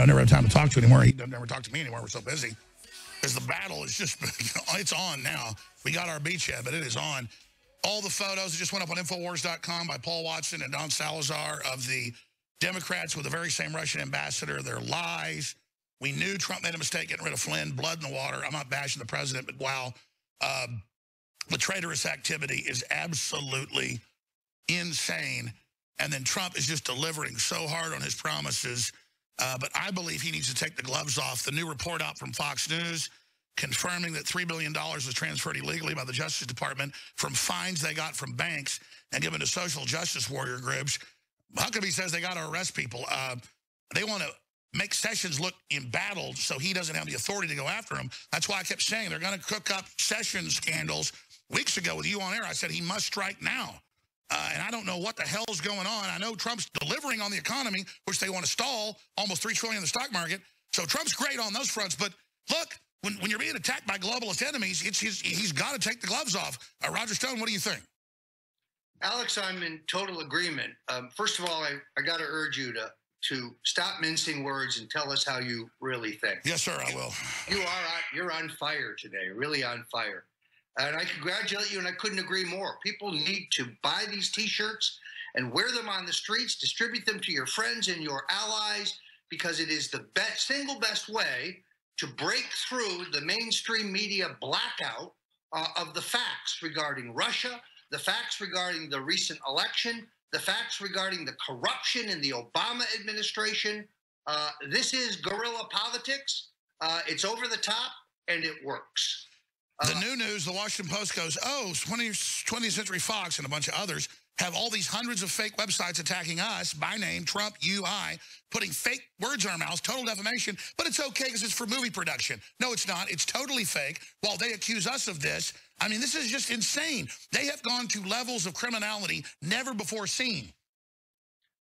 I never have time to talk to anymore. He doesn't never talk to me anymore. We're so busy. Because the battle is just, it's on now. We got our beachhead, but it is on. All the photos that just went up on Infowars.com by Paul Watson and Don Salazar of the Democrats with the very same Russian ambassador. Their lies. We knew Trump made a mistake getting rid of Flynn, blood in the water. I'm not bashing the president, but wow. The traitorous activity is absolutely insane. And then Trump is just delivering so hard on his promises. But I believe he needs to take the gloves off. The new report out from Fox News confirming that $3 billion was transferred illegally by the Justice Department from fines they got from banks and given to social justice warrior groups. Huckabee says they got to arrest people. They want to make Sessions look embattled so he doesn't have the authority to go after him. That's why I kept saying they're going to cook up Sessions scandals. Weeks ago with you on air, I said he must strike now. And I don't know what the hell's going on. I know Trump's delivering on the economy, which they want to stall, almost $3 trillion in the stock market. So Trump's great on those fronts. But look, when you're being attacked by globalist enemies, he's got to take the gloves off. Roger Stone, what do you think? Alex, I'm in total agreement. First of all, I got to urge you to stop mincing words and tell us how you really think. Yes, sir, I will. You're on fire today, really on fire. And I congratulate you, and I couldn't agree more. People need to buy these T-shirts and wear them on the streets, distribute them to your friends and your allies, because it is the single best way to break through the mainstream media blackout of the facts regarding Russia, the facts regarding the recent election, the facts regarding the corruption in the Obama administration. This is guerrilla politics. It's over the top, and it works. The new news, the Washington Post goes, oh, 20th Century Fox and a bunch of others have all these hundreds of fake websites attacking us by name, Trump, you, I, putting fake words in our mouths, total defamation, but it's okay because it's for movie production. No, it's not. It's totally fake. While they accuse us of this, I mean, this is just insane. They have gone to levels of criminality never before seen.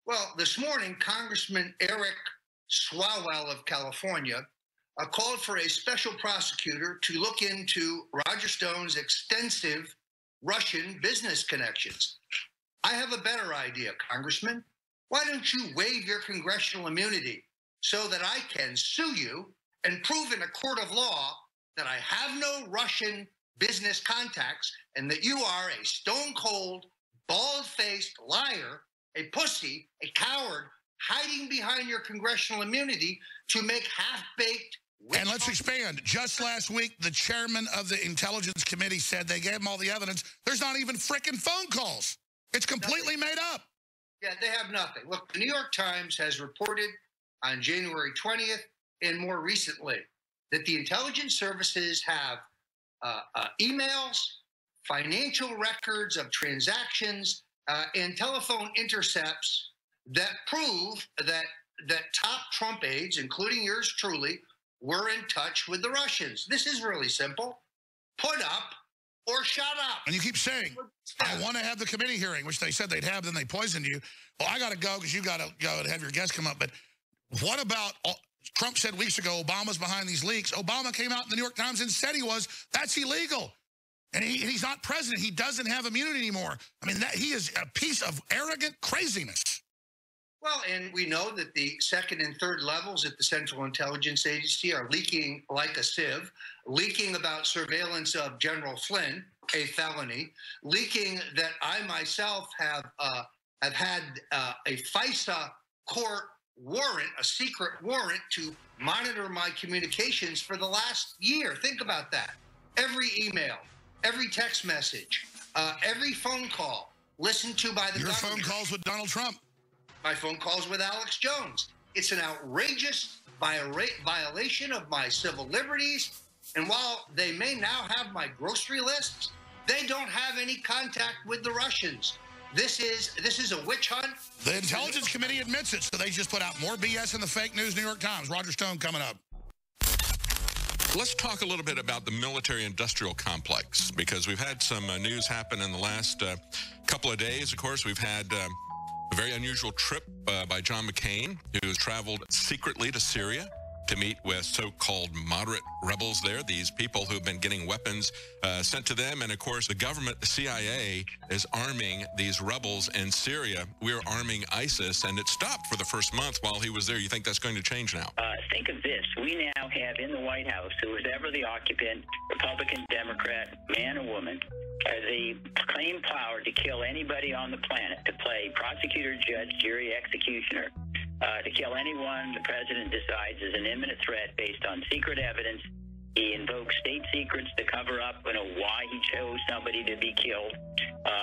Well, this morning, Congressman Eric Swalwell of California called for a special prosecutor to look into Roger Stone's extensive Russian business connections. I have a better idea, Congressman. Why don't you waive your congressional immunity so that I can sue you and prove in a court of law that I have no Russian business contacts and that you are a stone-cold, bald-faced liar, a pussy, a coward, hiding behind your congressional immunity to make half-baked. And let's expand. Just last week, the chairman of the Intelligence Committee said they gave him all the evidence. There's not even frickin' phone calls. It's completely made up. Yeah, they have nothing. Look, the New York Times has reported on January 20th and more recently that the intelligence services have emails, financial records of transactions, and telephone intercepts that prove that top Trump aides, including yours truly, were in touch with the Russians. This is really simple. Put up or shut up. And you keep saying, I want to have the committee hearing, which they said they'd have, then they poisoned you. Well, I got to go because you got to go and have your guests come up. But what about, Trump said weeks ago, Obama's behind these leaks. Obama came out in the New York Times and said he was. That's illegal. And he's not president. He doesn't have immunity anymore. I mean, he is a piece of arrogant craziness. Well, and we know that the second and third levels at the Central Intelligence Agency are leaking like a sieve, leaking about surveillance of General Flynn, a felony, leaking that I myself have had a FISA court warrant, a secret warrant to monitor my communications for the last year. Think about that. Every email, every text message, every phone call listened to by the government. Your phone calls with Donald Trump. My phone calls with Alex Jones. It's an outrageous violation of my civil liberties. And while they may now have my grocery lists, they don't have any contact with the Russians. This is a witch hunt. The Intelligence Committee admits it, so they just put out more BS in the fake news New York Times. Roger Stone coming up. Let's talk a little bit about the military-industrial complex, because we've had some news happen in the last couple of days. Of course, we've had a very unusual trip by John McCain, who has traveled secretly to Syria to meet with so-called moderate rebels there, these people who have been getting weapons sent to them. And, of course, the government, the CIA, is arming these rebels in Syria. We're arming ISIS, and it stopped for the first month while he was there. You think that's going to change now? Think of this. We now have in the White House, who is ever the occupant, Republican, Democrat, man or woman, the claimed power to kill anybody on the planet, to play prosecutor, judge, jury, executioner, to kill anyone the president decides is an imminent threat based on secret evidence. He invokes state secrets to cover up, why he chose somebody to be killed.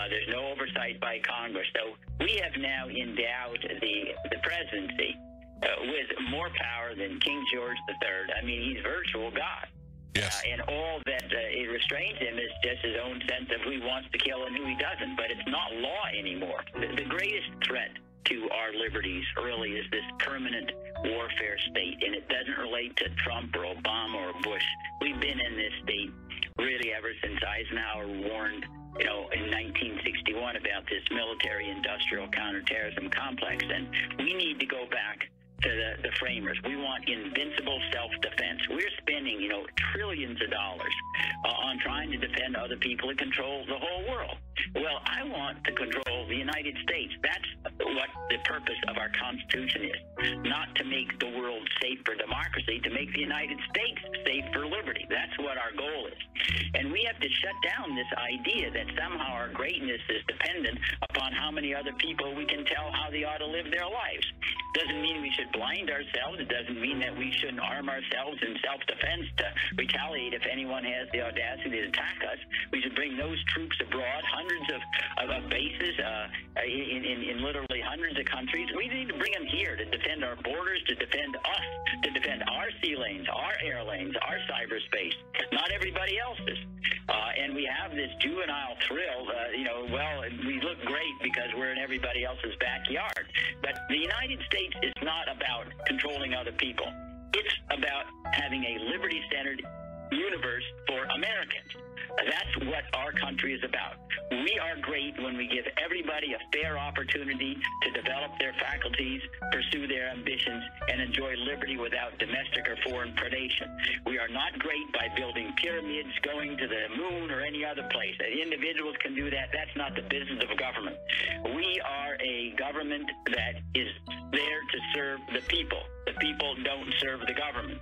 There's no oversight by Congress. So we have now endowed the presidency with more power than King George III. I mean, he's virtual God. Yes. And all that it restrains him is just his own sense of who he wants to kill and who he doesn't. But it's not law anymore. The greatest threat to our liberties really is this permanent warfare state, and it doesn't relate to Trump or Obama or Bush. We've been in this state really ever since Eisenhower warned, in 1961 about this military-industrial counterterrorism complex, and we need to go back to the framers. We want invincible self-defense. We're spending, trillions of dollars on trying to defend other people that control the whole world. Well, I want to control the United States. That's what the purpose of our Constitution is. Not to make the world safe for democracy, to make the United States safe for liberty. That's what our goal is. And we have to shut down this idea that somehow our greatness is dependent upon how many other people we can tell how they ought to live their lives. Doesn't mean we should blind ourselves. It doesn't mean that we shouldn't arm ourselves in self-defense to retaliate if anyone has the audacity to attack us. We should bring those troops abroad, hundreds of bases in literally hundreds of countries. We need to bring them here to defend our borders, to defend us, to defend our sea lanes, our air lanes, our cyberspace, not everybody else's. And we have this juvenile thrill, we look great because we're in everybody else's backyard. But the United States is not about controlling other people. It's about having a liberty-centered universe for Americans. That's what our country is about. We are great when we give everybody a fair opportunity to develop their faculties, pursue their ambitions, and enjoy liberty without domestic or foreign predation. We are not great by building pyramids, going to the moon, or any other place. Individuals can do that. That's not the business of government. We are a government that is there to serve the people. The people don't serve the government.